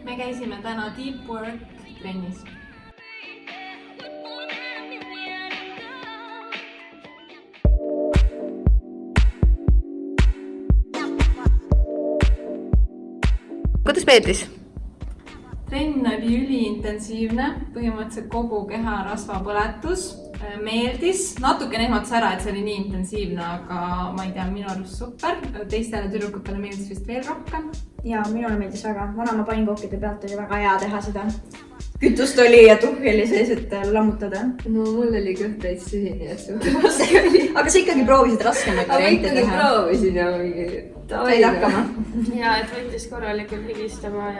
Me käisime täna Deep Work trennis. Kuidas Peetris? Trenn oli üliintensiivne, põhimõtteliselt kogu keha rasvapõletus, meeldis, natuke ehmatas ära, et see oli nii intensiivne, aga ma ei tea, minu arust super, teistele tüdrukutele meeldis vist veel rohkem. Ja minule meeldis väga, vanama painkookide pealt oli väga hea teha seda. Kütust oli ja tuhhi oli sees, et lammutada. No mul oli kõht täis sühini, et suhte raske oli. Aga sa ikkagi proovisid raskemaid variante teha? Aga proovisin ja mingi... Said hakkama? Ja, et võttis korralikult higistama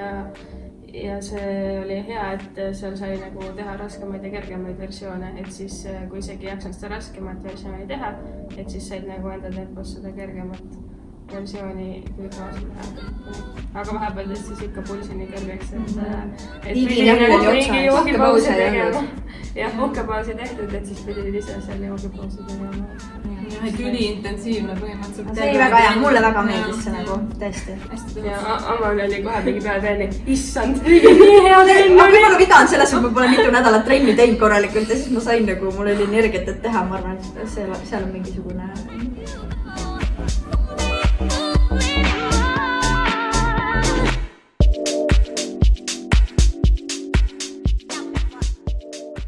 ja see oli hea, et seal sai nagu teha raskemaid ja kergemaid versioone, et siis kui isegi jaksanud seda raskemat versiooni teha, et siis said nagu enda tempos seda kergemat versiooni kui kaasa teha. Aga vahepeal tõstis ikka pulsi nii kergeks, et pidi mingi joogipausi tegema. Jah, puhkepausi tehtud, et siis pidi ise seal joogipausi tegema. Et üliintensiivne põhimõtteliselt. See oli väga hea, mulle väga meeldis see nagu, tõesti. Ja Amal oli kohe tegi peale trenni, issand, nii hea trenn oli. Aga viga on selles, et ma pole mitu nädalat trenni teinud korralikult ja siis ma sain nagu, mul oli energiat, et teha, ma arvan, et seal on mingisugune